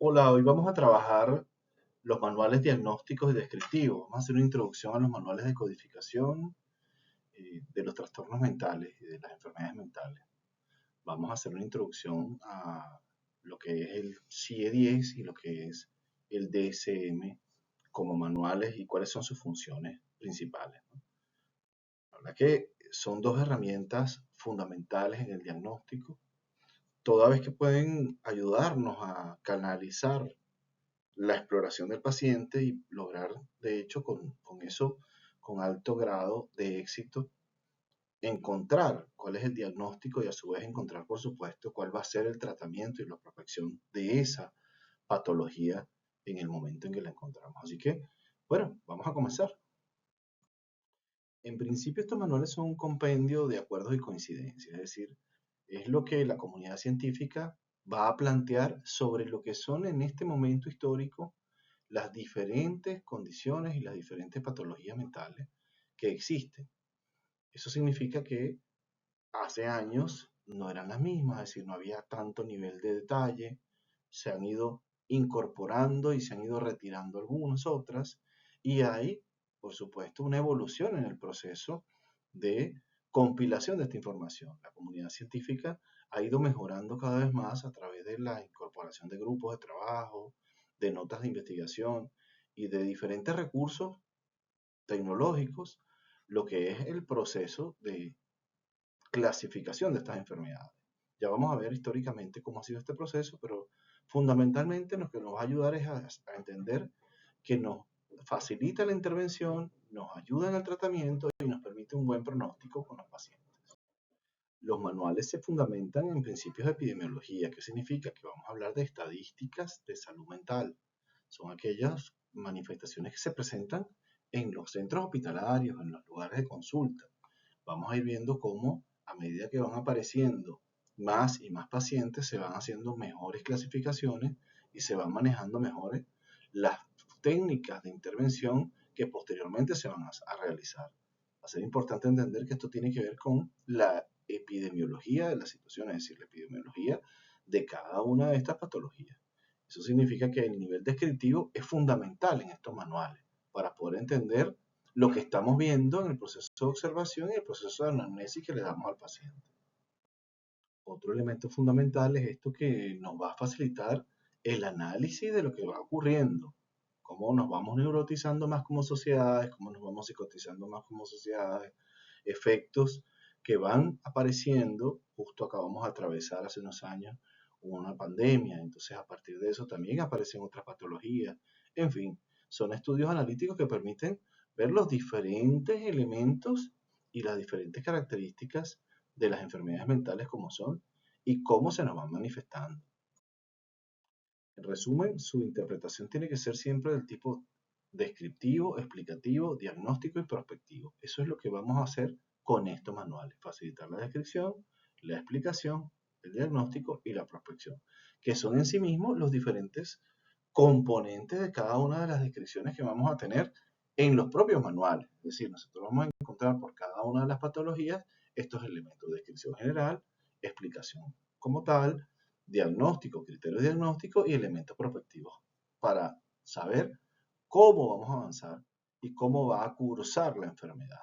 Hola, hoy vamos a trabajar los manuales diagnósticos y descriptivos. Vamos a hacer una introducción a los manuales de codificación de los trastornos mentales y de las enfermedades mentales. Vamos a hacer una introducción a lo que es el CIE-10 y lo que es el DSM como manuales y cuáles son sus funciones principales, ¿no? La verdad que son dos herramientas fundamentales en el diagnóstico, toda vez que pueden ayudarnos a canalizar la exploración del paciente y lograr, de hecho, con eso, con alto grado de éxito, encontrar cuál es el diagnóstico y a su vez encontrar, por supuesto, cuál va a ser el tratamiento y la protección de esa patología en el momento en que la encontramos. Así que, bueno, vamos a comenzar. En principio, estos manuales son un compendio de acuerdos y coincidencias, es decir, es lo que la comunidad científica va a plantear sobre lo que son en este momento histórico las diferentes condiciones y las diferentes patologías mentales que existen. Eso significa que hace años no eran las mismas, es decir, no había tanto nivel de detalle, se han ido incorporando y se han ido retirando algunas otras, y hay, por supuesto, una evolución en el proceso de compilación de esta información. La comunidad científica ha ido mejorando cada vez más a través de la incorporación de grupos de trabajo, de notas de investigación y de diferentes recursos tecnológicos, lo que es el proceso de clasificación de estas enfermedades. Ya vamos a ver históricamente cómo ha sido este proceso, pero fundamentalmente lo que nos va a ayudar es a entender que nos facilita la intervención, nos ayuda en el tratamiento y nos permite un buen pronóstico con los pacientes. Los manuales se fundamentan en principios de epidemiología, que significa que vamos a hablar de estadísticas de salud mental. Son aquellas manifestaciones que se presentan en los centros hospitalarios, en los lugares de consulta. Vamos a ir viendo cómo a medida que van apareciendo más y más pacientes, se van haciendo mejores clasificaciones y se van manejando mejores las técnicas de intervención que posteriormente se van a realizar. Va a ser importante entender que esto tiene que ver con la epidemiología de la situación, es decir, la epidemiología de cada una de estas patologías. Eso significa que el nivel descriptivo es fundamental en estos manuales para poder entender lo que estamos viendo en el proceso de observación y el proceso de anamnesis que le damos al paciente. Otro elemento fundamental es esto que nos va a facilitar el análisis de lo que va ocurriendo, cómo nos vamos neurotizando más como sociedades, cómo nos vamos psicotizando más como sociedades, efectos que van apareciendo. Justo acabamos de atravesar hace unos años una pandemia, entonces a partir de eso también aparecen otras patologías. En fin, son estudios analíticos que permiten ver los diferentes elementos y las diferentes características de las enfermedades mentales como son y cómo se nos van manifestando. En resumen, su interpretación tiene que ser siempre del tipo descriptivo, explicativo, diagnóstico y prospectivo. Eso es lo que vamos a hacer con estos manuales, facilitar la descripción, la explicación, el diagnóstico y la prospección, que son en sí mismos los diferentes componentes de cada una de las descripciones que vamos a tener en los propios manuales. Es decir, nosotros vamos a encontrar por cada una de las patologías estos elementos: descripción general, explicación como tal, diagnóstico, criterios diagnósticos y elementos prospectivos para saber cómo vamos a avanzar y cómo va a cursar la enfermedad.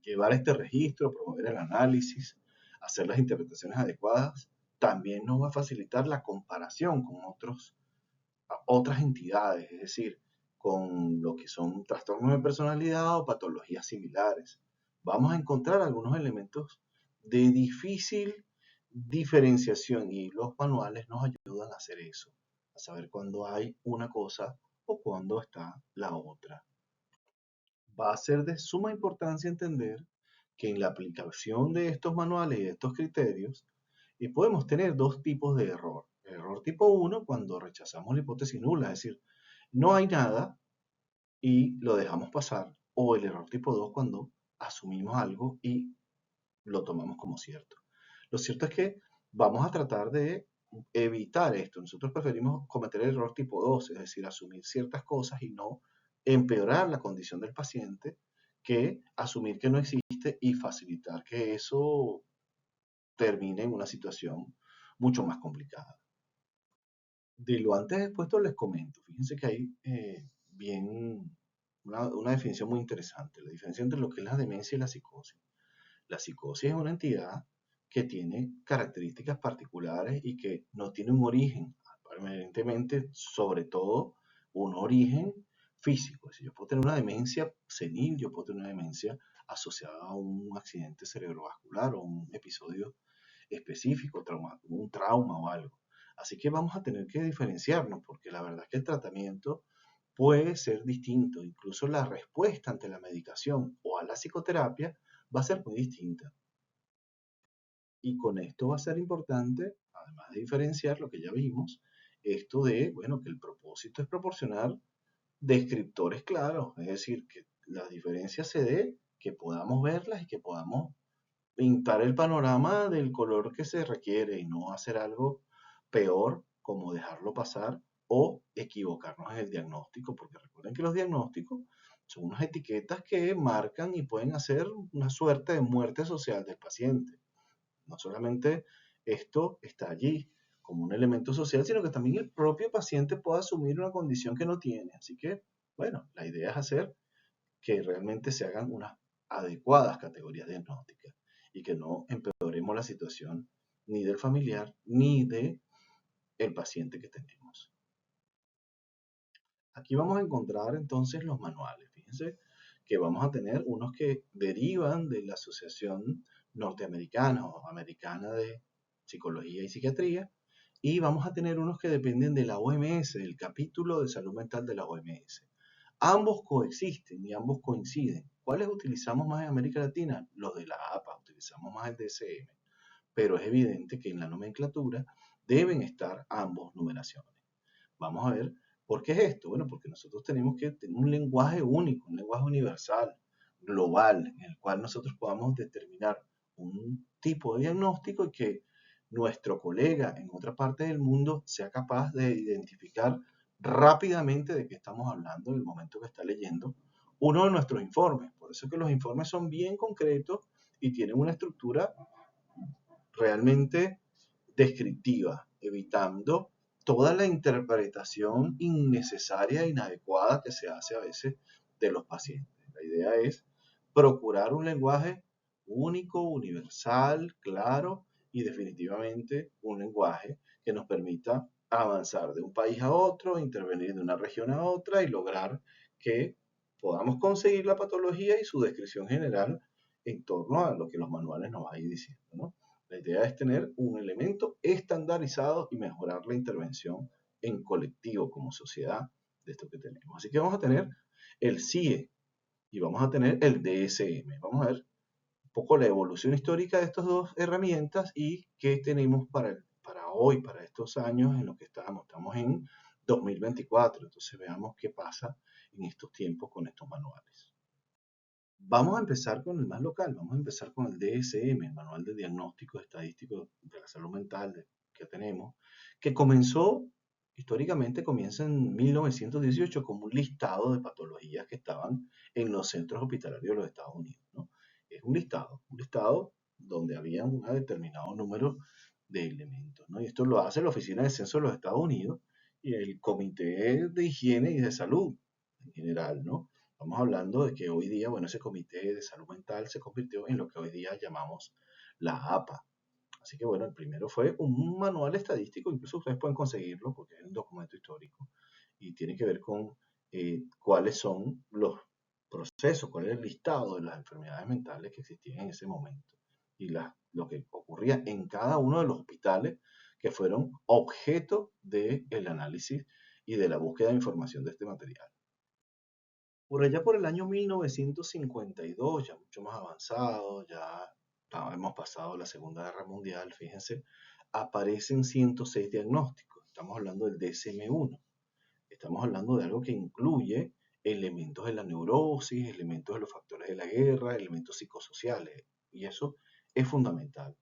Llevar este registro, promover el análisis, hacer las interpretaciones adecuadas, también nos va a facilitar la comparación con otras entidades, es decir, con lo que son trastornos de personalidad o patologías similares. Vamos a encontrar algunos elementos de difícil diferenciación y los manuales nos ayudan a hacer eso, a saber cuándo hay una cosa o cuándo está la otra. Va a ser de suma importancia entender que en la aplicación de estos manuales y de estos criterios podemos tener dos tipos de error. El error tipo 1 cuando rechazamos la hipótesis nula, es decir, no hay nada y lo dejamos pasar. O el error tipo 2 cuando asumimos algo y lo tomamos como cierto. Lo cierto es que vamos a tratar de evitar esto. Nosotros preferimos cometer el error tipo 2, es decir, asumir ciertas cosas y no empeorar la condición del paciente, que asumir que no existe y facilitar que eso termine en una situación mucho más complicada. De lo antes expuesto les comento. Fíjense que hay bien una definición muy interesante, la diferencia entre lo que es la demencia y la psicosis. La psicosis es una entidad que tiene características particulares y que no tiene un origen, aparentemente, sobre todo, un origen físico. Es decir, yo puedo tener una demencia senil, yo puedo tener una demencia asociada a un accidente cerebrovascular o un episodio específico, un trauma o algo. Así que vamos a tener que diferenciarnos porque la verdad es que el tratamiento puede ser distinto. Incluso la respuesta ante la medicación o a la psicoterapia va a ser muy distinta. Y con esto va a ser importante, además de diferenciar lo que ya vimos, esto de, bueno, que el propósito es proporcionar descriptores claros, es decir, que las diferencias se dé, que podamos verlas y que podamos pintar el panorama del color que se requiere y no hacer algo peor como dejarlo pasar o equivocarnos en el diagnóstico, porque recuerden que los diagnósticos son unas etiquetas que marcan y pueden hacer una suerte de muerte social del paciente. No solamente esto está allí como un elemento social, sino que también el propio paciente puede asumir una condición que no tiene. Así que, bueno, la idea es hacer que realmente se hagan unas adecuadas categorías diagnósticas y que no empeoremos la situación ni del familiar ni del paciente que tenemos. Aquí vamos a encontrar entonces los manuales. Fíjense que vamos a tener unos que derivan de la Asociación Norteamericana o Americana de Psicología y Psiquiatría y vamos a tener unos que dependen de la OMS, del capítulo de salud mental de la OMS. Ambos coexisten y ambos coinciden. ¿Cuáles utilizamos más en América Latina? Los de la APA, utilizamos más el DSM, pero es evidente que en la nomenclatura deben estar ambos numeraciones. Vamos a ver por qué es esto. Bueno, porque nosotros tenemos que tener un lenguaje único, un lenguaje universal, global, en el cual nosotros podamos determinar un tipo de diagnóstico y que nuestro colega en otra parte del mundo sea capaz de identificar rápidamente de qué estamos hablando en el momento que está leyendo uno de nuestros informes. Por eso que los informes son bien concretos y tienen una estructura realmente descriptiva, evitando toda la interpretación innecesaria e inadecuada que se hace a veces de los pacientes. La idea es procurar un lenguaje único, universal, claro y definitivamente un lenguaje que nos permita avanzar de un país a otro, intervenir de una región a otra y lograr que podamos conseguir la patología y su descripción general en torno a lo que los manuales nos van a ir diciendo, ¿no? La idea es tener un elemento estandarizado y mejorar la intervención en colectivo como sociedad de esto que tenemos. Así que vamos a tener el CIE y vamos a tener el DSM. Vamos a ver un poco la evolución histórica de estas dos herramientas y qué tenemos para hoy, para estos años en los que estamos. Estamos en 2024, entonces veamos qué pasa en estos tiempos con estos manuales. Vamos a empezar con el más local, vamos a empezar con el DSM, el Manual de Diagnóstico Estadístico de la Salud Mental que tenemos, que comenzó, históricamente comienza en 1918 como un listado de patologías que estaban en los centros hospitalarios de los Estados Unidos, ¿no? Es un listado donde había un determinado número de elementos, ¿no? Y esto lo hace la Oficina de Censo de los Estados Unidos y el Comité de Higiene y de Salud en general, ¿no? Estamos hablando de que hoy día, bueno, ese comité de salud mental se convirtió en lo que hoy día llamamos la APA. Así que bueno, el primero fue un manual estadístico, incluso ustedes pueden conseguirlo porque es un documento histórico y tiene que ver con cuáles son los procesos, cuál es el listado de las enfermedades mentales que existían en ese momento y lo que ocurría en cada uno de los hospitales que fueron objeto del análisis y de la búsqueda de información de este material. Por allá por el año 1952, ya mucho más avanzado, ya hemos pasado la Segunda Guerra Mundial, fíjense, aparecen 106 diagnósticos. Estamos hablando del DSM-1. Estamos hablando de algo que incluye elementos de la neurosis, elementos de los factores de la guerra, elementos psicosociales. Y eso es fundamental.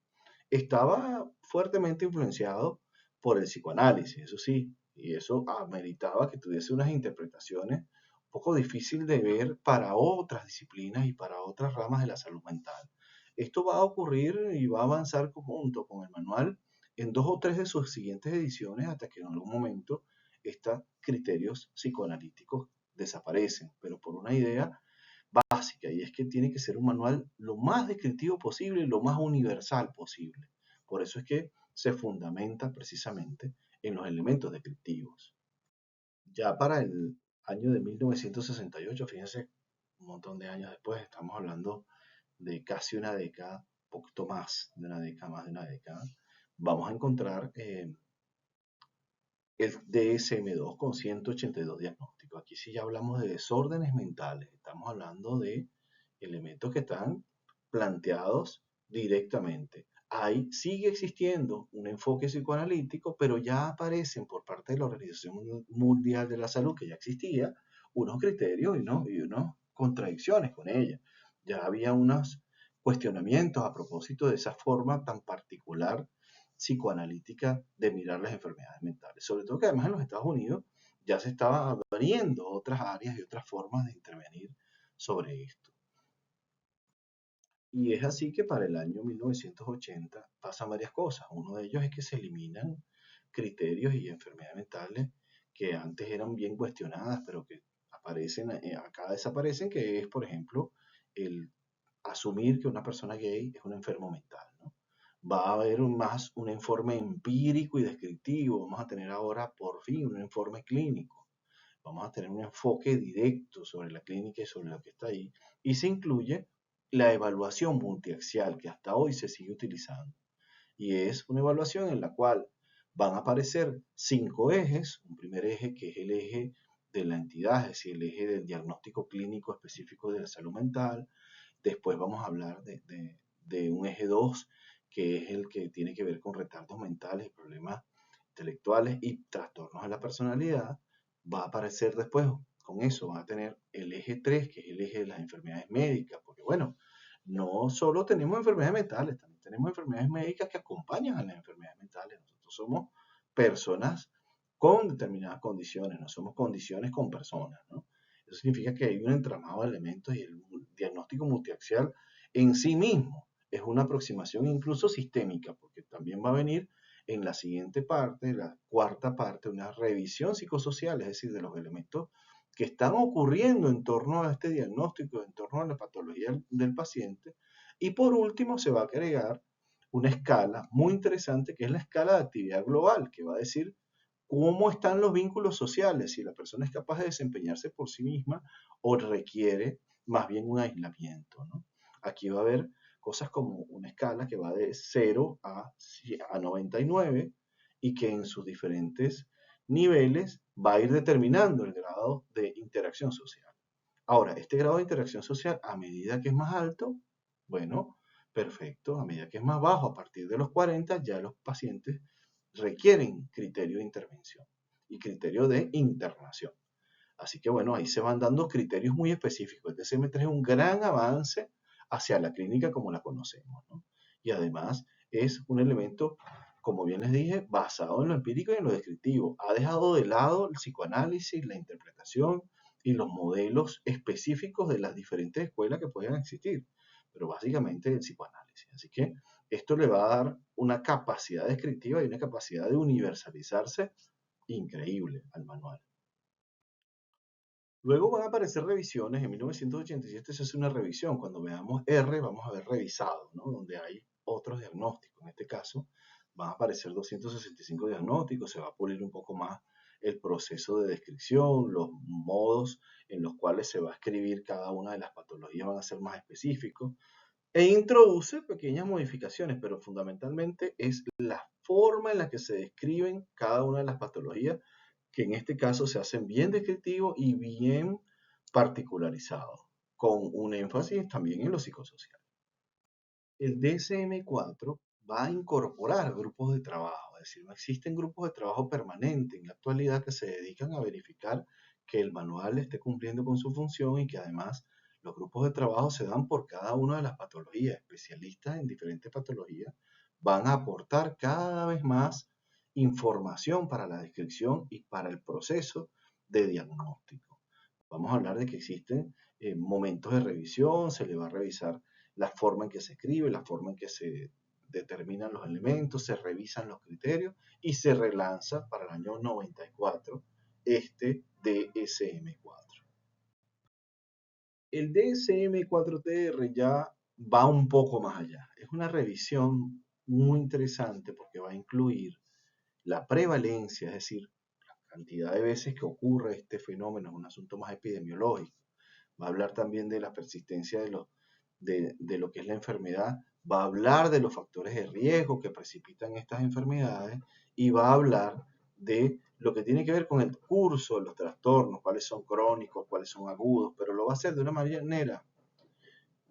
Estaba fuertemente influenciado por el psicoanálisis, eso sí, y eso ameritaba que tuviese unas interpretaciones un poco difícil de ver para otras disciplinas y para otras ramas de la salud mental. Esto va a ocurrir y va a avanzar junto con el manual en 2 o 3 de sus siguientes ediciones hasta que en algún momento estos criterios psicoanalíticos desaparecen, pero por una idea básica, y es que tiene que ser un manual lo más descriptivo posible y lo más universal posible. Por eso es que se fundamenta precisamente en los elementos descriptivos. Ya para el año de 1968, fíjense, un montón de años después, estamos hablando de casi una década, poquito más de una década, más de una década, vamos a encontrar el DSM-2 con 182 diagnósticos. Aquí sí ya hablamos de desórdenes mentales, estamos hablando de elementos que están planteados directamente. Ahí sigue existiendo un enfoque psicoanalítico, pero ya aparecen por parte de la Organización Mundial de la Salud, que ya existía, unos criterios y unas contradicciones con ella. Ya había unos cuestionamientos a propósito de esa forma tan particular psicoanalítica de mirar las enfermedades mentales. Sobre todo que además en los Estados Unidos ya se estaban abriendo otras áreas y otras formas de intervenir sobre esto. Y es así que para el año 1980 pasan varias cosas. Uno de ellos es que se eliminan criterios y enfermedades mentales que antes eran bien cuestionadas, pero que aparecen, acá desaparecen, que es, por ejemplo, el asumir que una persona gay es un enfermo mental, ¿no? Va a haber más un informe empírico y descriptivo, vamos a tener ahora por fin un informe clínico, vamos a tener un enfoque directo sobre la clínica y sobre lo que está ahí, y se incluye la evaluación multiaxial que hasta hoy se sigue utilizando, y es una evaluación en la cual van a aparecer 5 ejes, un primer eje que es el eje de la entidad, es decir, el eje del diagnóstico clínico específico de la salud mental. Después vamos a hablar de un eje 2, que es el que tiene que ver con retardos mentales y problemas intelectuales y trastornos de la personalidad. Va a aparecer después, con eso, van a tener el eje 3, que es el eje de las enfermedades médicas, porque bueno, no solo tenemos enfermedades mentales, también tenemos enfermedades médicas que acompañan a las enfermedades mentales. Nosotros somos personas con determinadas condiciones, no somos condiciones con personas, ¿no? Eso significa que hay un entramado de elementos y el diagnóstico multiaxial en sí mismo es una aproximación incluso sistémica, porque también va a venir en la siguiente parte, la cuarta parte, una revisión psicosocial, es decir, de los elementos que están ocurriendo en torno a este diagnóstico, en torno a la patología del paciente. Y por último, se va a agregar una escala muy interesante, que es la escala de actividad global, que va a decir cómo están los vínculos sociales, si la persona es capaz de desempeñarse por sí misma o requiere más bien un aislamiento, ¿no? Aquí va a haber cosas como una escala que va de 0 a 99 y que en sus diferentes niveles va a ir determinando el grado de interacción social. Ahora, este grado de interacción social, a medida que es más alto, bueno, perfecto, a medida que es más bajo, a partir de los 40, ya los pacientes requieren criterio de intervención y criterio de internación. Así que bueno, ahí se van dando criterios muy específicos. El DSM-3 es un gran avance hacia la clínica como la conocemos, ¿no? Y además es un elemento, como bien les dije, basado en lo empírico y en lo descriptivo. Ha dejado de lado el psicoanálisis, la interpretación y los modelos específicos de las diferentes escuelas que puedan existir, pero básicamente el psicoanálisis. Así que esto le va a dar una capacidad descriptiva y una capacidad de universalizarse increíble al manual. Luego van a aparecer revisiones. En 1987 se hace una revisión. Cuando veamos R, vamos a ver revisado, ¿no? Donde hay otros diagnósticos. En este caso, van a aparecer 265 diagnósticos. Se va a pulir un poco más el proceso de descripción, los modos en los cuales se va a escribir cada una de las patologías van a ser más específicos. E introduce pequeñas modificaciones, pero fundamentalmente es la forma en la que se describen cada una de las patologías, que en este caso se hacen bien descriptivos y bien particularizados, con un énfasis también en lo psicosocial. El DSM-4 va a incorporar grupos de trabajo, es decir, no existen grupos de trabajo permanentes en la actualidad que se dedican a verificar que el manual esté cumpliendo con su función y que además los grupos de trabajo se dan por cada una de las patologías. Especialistas en diferentes patologías van a aportar cada vez más información para la descripción y para el proceso de diagnóstico. Vamos a hablar de que existen momentos de revisión, se le va a revisar la forma en que se escribe, la forma en que se determinan los elementos, se revisan los criterios y se relanza para el año 94 este DSM-4. El DSM-4TR ya va un poco más allá. Es una revisión muy interesante porque va a incluir la prevalencia, es decir, la cantidad de veces que ocurre este fenómeno, es un asunto más epidemiológico. Va a hablar también de la persistencia de lo que es la enfermedad, va a hablar de los factores de riesgo que precipitan estas enfermedades y va a hablar de lo que tiene que ver con el curso de los trastornos, cuáles son crónicos, cuáles son agudos, pero lo va a hacer de una manera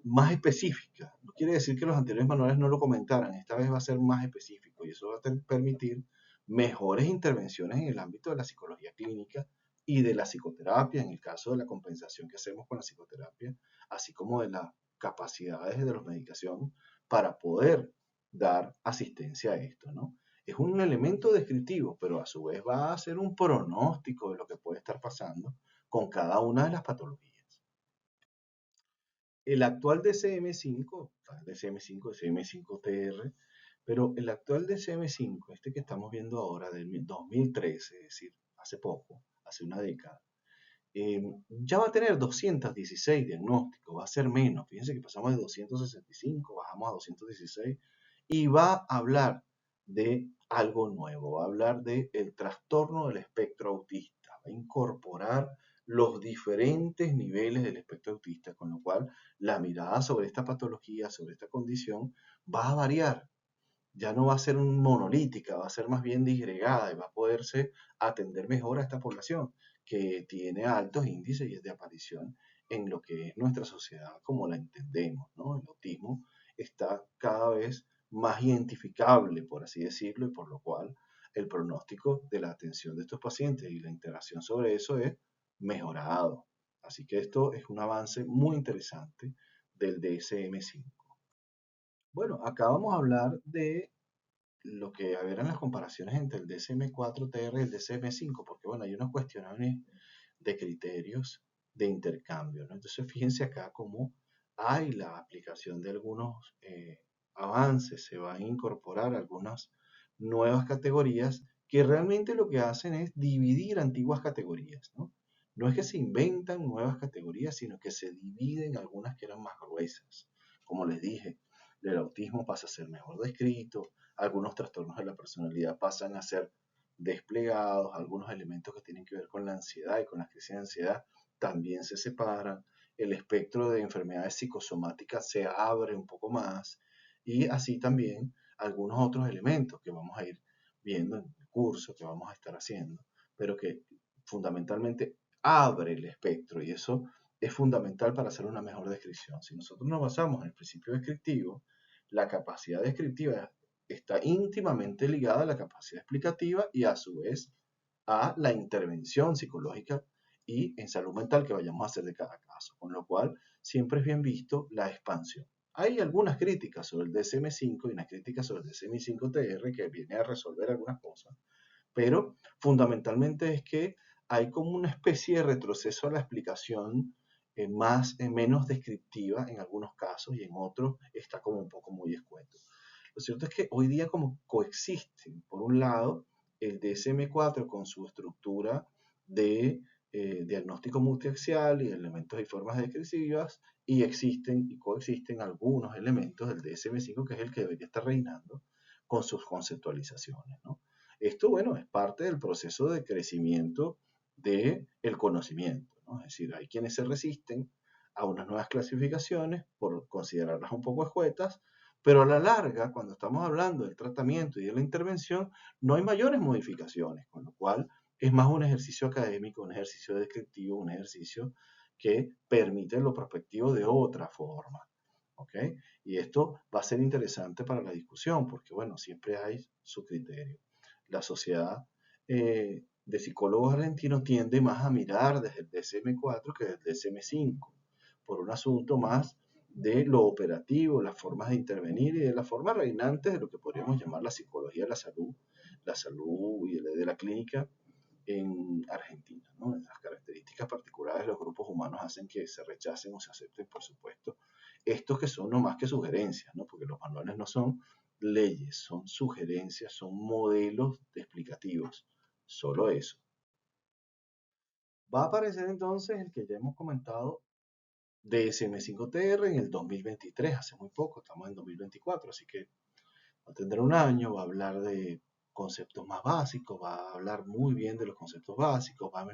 más específica. No quiere decir que los anteriores manuales no lo comentaran, esta vez va a ser más específico y eso va a permitir mejores intervenciones en el ámbito de la psicología clínica y de la psicoterapia, en el caso de la compensación que hacemos con la psicoterapia, así como de las capacidades de la medicación para poder dar asistencia a esto, ¿no? Es un elemento descriptivo, pero a su vez va a ser un pronóstico de lo que puede estar pasando con cada una de las patologías. El actual DCM5, DCM5, DCM5TR, pero el actual DCM5, este que estamos viendo ahora, del 2013, es decir, hace poco, hace una década, ya va a tener 216 diagnósticos, va a ser menos. Fíjense que pasamos de 265, bajamos a 216, y va a hablar de algo nuevo, va a hablar del trastorno del espectro autista, va a incorporar los diferentes niveles del espectro autista, con lo cual la mirada sobre esta patología, sobre esta condición, va a variar. Ya no va a ser un monolítica, va a ser más bien disgregada y va a poderse atender mejor a esta población que tiene altos índices de aparición en lo que es nuestra sociedad como la entendemos, ¿no? El autismo está cada vez más identificable, por así decirlo, y por lo cual el pronóstico de la atención de estos pacientes y la interacción sobre eso es mejorado. Así que esto es un avance muy interesante del DSM-5. Bueno, acá vamos a hablar de lo que eran las comparaciones entre el DSM-4TR y el DSM-5, porque bueno, hay unos cuestionarios de criterios de intercambio, ¿no? Entonces fíjense acá cómo hay la aplicación de algunos avances, se van a incorporar algunas nuevas categorías que realmente lo que hacen es dividir antiguas categorías, ¿no? No es que se inventan nuevas categorías, sino que se dividen algunas que eran más gruesas. Como les dije, el autismo pasa a ser mejor descrito, algunos trastornos de la personalidad pasan a ser desplegados, algunos elementos que tienen que ver con la ansiedad y con la crisis de ansiedad también se separan, el espectro de enfermedades psicosomáticas se abre un poco más y así también algunos otros elementos que vamos a ir viendo en el curso que vamos a estar haciendo, pero que fundamentalmente abre el espectro y eso es fundamental para hacer una mejor descripción. Si nosotros nos basamos en el principio descriptivo, la capacidad descriptiva está íntimamente ligada a la capacidad explicativa y a su vez a la intervención psicológica y en salud mental que vayamos a hacer de cada caso, con lo cual siempre es bien visto la expansión. Hay algunas críticas sobre el DSM-5 y una crítica sobre el DSM-5TR que viene a resolver algunas cosas, pero fundamentalmente es que hay como una especie de retroceso a la explicación menos descriptiva en algunos casos y en otros está como un poco muy escueto. Lo cierto es que hoy día como coexisten, por un lado, el DSM-4 con su estructura de diagnóstico multiaxial y elementos y formas descriptivas, y existen y coexisten algunos elementos del DSM-5 que es el que debería estar reinando con sus conceptualizaciones, ¿no? Esto, bueno, es parte del proceso de crecimiento del conocimiento, ¿no? Es decir, hay quienes se resisten a unas nuevas clasificaciones por considerarlas un poco escuetas, pero a la larga, cuando estamos hablando del tratamiento y de la intervención, no hay mayores modificaciones, con lo cual es más un ejercicio académico, un ejercicio descriptivo, un ejercicio que permite lo prospectivo de otra forma. ¿Ok? Y esto va a ser interesante para la discusión, porque bueno, siempre hay su criterio. La sociedad de psicólogos argentinos tiende más a mirar desde el DSM-4 que desde el DSM-5, por un asunto más de lo operativo, las formas de intervenir y de la forma reinante de lo que podríamos llamar la psicología de la salud y de la clínica en Argentina, ¿no? Las características particulares de los grupos humanos hacen que se rechacen o se acepten, por supuesto, estos que son no más que sugerencias, ¿no? Porque los manuales no son leyes, son sugerencias, son modelos explicativos. Solo eso. Va a aparecer entonces el que ya hemos comentado, DSM-5TR en el 2023, hace muy poco, estamos en 2024, así que va a tener un año, va a hablar de conceptos más básicos, va a hablar muy bien de los conceptos básicos, va a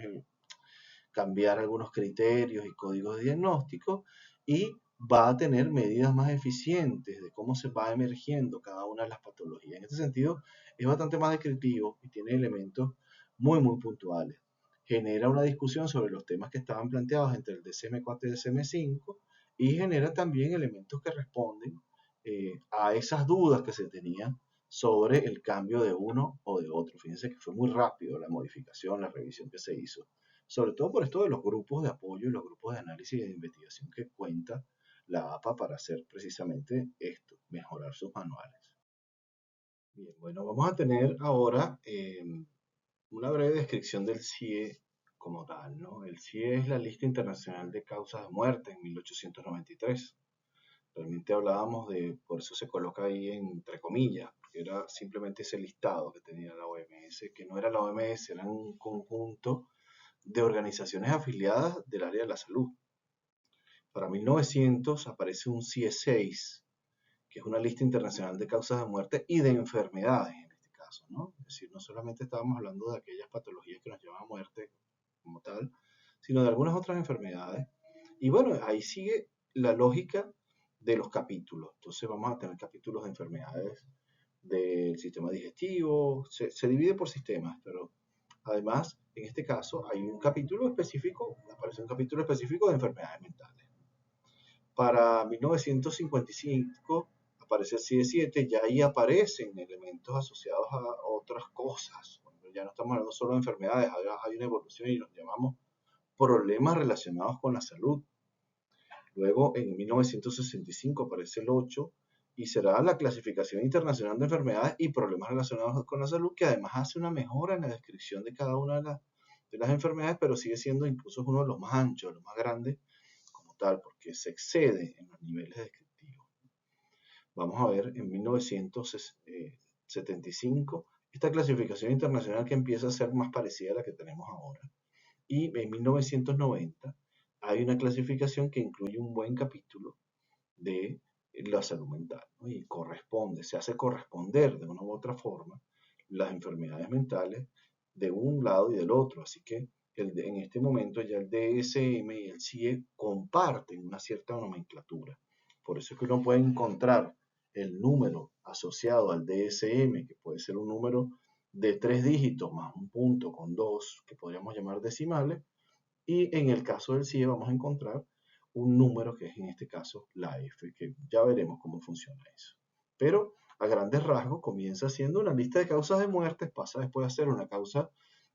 cambiar algunos criterios y códigos de diagnóstico y va a tener medidas más eficientes de cómo se va emergiendo cada una de las patologías. En este sentido, es bastante más descriptivo y tiene elementos muy puntuales. Genera una discusión sobre los temas que estaban planteados entre el DSM-4 y el DSM-5 y genera también elementos que responden a esas dudas que se tenían sobre el cambio de uno o de otro. Fíjense que fue muy rápido la modificación, la revisión que se hizo, sobre todo por esto de los grupos de apoyo y los grupos de análisis y de investigación que cuenta la APA para hacer precisamente esto, mejorar sus manuales. Bien, bueno, vamos a tener ahora una breve descripción del CIE como tal, ¿no? El CIE es la Lista Internacional de Causas de Muerte en 1893. Realmente hablábamos de, por eso se coloca ahí entre comillas, porque era simplemente ese listado que tenía la OMS, que no era la OMS, era un conjunto de organizaciones afiliadas del área de la salud. Para 1900 aparece un CIE-6, que es una lista internacional de causas de muerte y de enfermedades en este caso, ¿no? Es decir, no solamente estábamos hablando de aquellas patologías que nos llevan a muerte como tal, sino de algunas otras enfermedades. Y bueno, ahí sigue la lógica de los capítulos. Entonces vamos a tener capítulos de enfermedades del sistema digestivo, se divide por sistemas, pero además, en este caso, hay un capítulo específico, aparece un capítulo específico de enfermedades mentales. Para 1955 aparece el CIE-7, ya ahí aparecen elementos asociados a otras cosas. Ya no estamos hablando solo de enfermedades, hay una evolución y los llamamos problemas relacionados con la salud. Luego, en 1965 aparece el 8 y será la Clasificación Internacional de Enfermedades y Problemas Relacionados con la Salud, que además hace una mejora en la descripción de cada una de las enfermedades, pero sigue siendo incluso uno de los más anchos, los más grandes como tal, porque se excede en los niveles descriptivos. Vamos a ver en 1975 esta clasificación internacional que empieza a ser más parecida a la que tenemos ahora. Y en 1990 hay una clasificación que incluye un buen capítulo de la salud mental, ¿no? Y corresponde, se hace corresponder de una u otra forma las enfermedades mentales de un lado y del otro. Así que en este momento ya el DSM y el CIE comparten una cierta nomenclatura. Por eso es que uno puede encontrar el número asociado al DSM, que puede ser un número de 3 dígitos más un punto con 2, que podríamos llamar decimales, y en el caso del CIE vamos a encontrar un número que es en este caso la F, que ya veremos cómo funciona eso. Pero a grandes rasgos comienza siendo una lista de causas de muertes, pasa después a ser una causa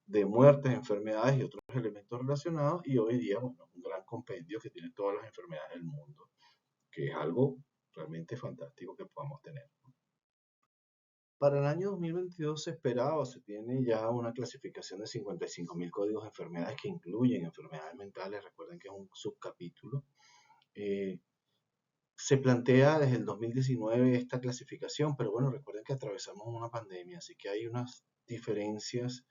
de muertes, enfermedades y otros elementos relacionados, y hoy día, bueno, un gran compendio que tiene todas las enfermedades del mundo, que es algo realmente fantástico que podamos tener. Para el año 2022 se esperaba o se tiene ya una clasificación de 55.000 códigos de enfermedades que incluyen enfermedades mentales. Recuerden que es un subcapítulo. Eh, Se plantea desde el 2019 esta clasificación, pero bueno, recuerden que atravesamos una pandemia, así que hay unas diferencias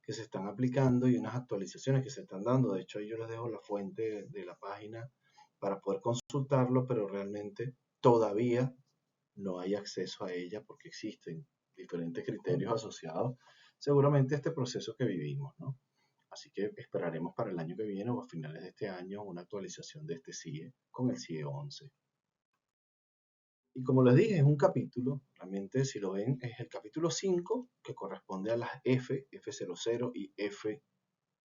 que se están aplicando y unas actualizaciones que se están dando. De hecho, ahí yo les dejo la fuente de la página para poder consultarlo, pero realmente todavía no hay acceso a ella porque existen diferentes criterios asociados seguramente a este proceso que vivimos, ¿no? Así que esperaremos para el año que viene o a finales de este año una actualización de este CIE con el CIE 11. Y como les dije, es un capítulo, realmente si lo ven, es el capítulo 5 que corresponde a las F00 y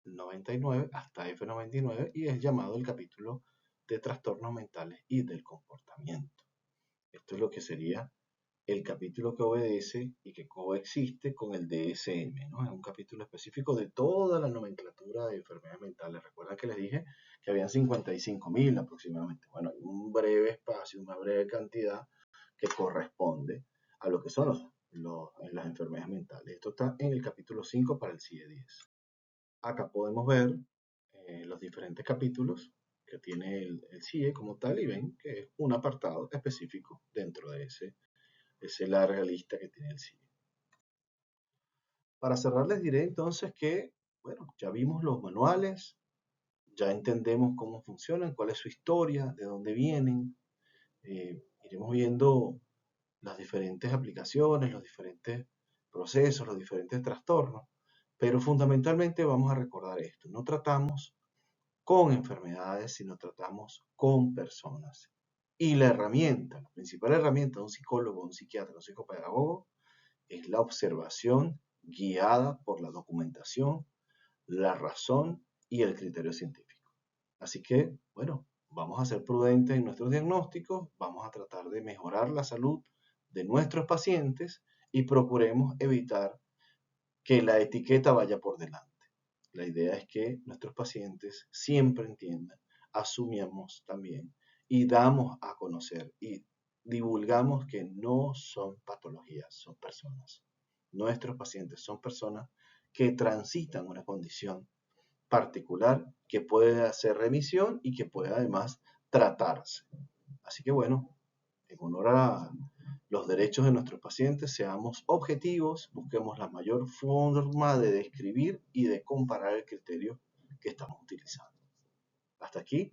F99 hasta F99 y es llamado el capítulo de trastornos mentales y del comportamiento. Esto es lo que sería el capítulo que obedece y que coexiste con el DSM, ¿no? Es un capítulo específico de toda la nomenclatura de enfermedades mentales. Recuerda que les dije que habían 55.000 aproximadamente. Bueno, hay un breve espacio, una breve cantidad que corresponde a lo que son las enfermedades mentales. Esto está en el capítulo 5 para el CIE 10. Acá podemos ver los diferentes capítulos que tiene el CIE como tal y ven que es un apartado específico dentro de ese esa larga lista que tiene el CIE. Para cerrar, les diré entonces que, bueno, ya vimos los manuales, ya entendemos cómo funcionan, cuál es su historia, de dónde vienen. Iremos viendo las diferentes aplicaciones, los diferentes procesos, los diferentes trastornos, pero fundamentalmente vamos a recordar esto. No tratamos con enfermedades, sino tratamos con personas. Y la herramienta, la principal herramienta de un psicólogo, un psiquiatra, un psicopedagogo, es la observación guiada por la documentación, la razón y el criterio científico. Así que, bueno, vamos a ser prudentes en nuestros diagnósticos, vamos a tratar de mejorar la salud de nuestros pacientes y procuremos evitar que la etiqueta vaya por delante. La idea es que nuestros pacientes siempre entiendan, asumamos también y damos a conocer y divulgamos que no son patologías, son personas. Nuestros pacientes son personas que transitan una condición particular que puede hacer remisión y que puede además tratarse. Así que bueno, en honor a los derechos de nuestros pacientes, seamos objetivos, busquemos la mayor forma de describir y de comparar el criterio que estamos utilizando. Hasta aquí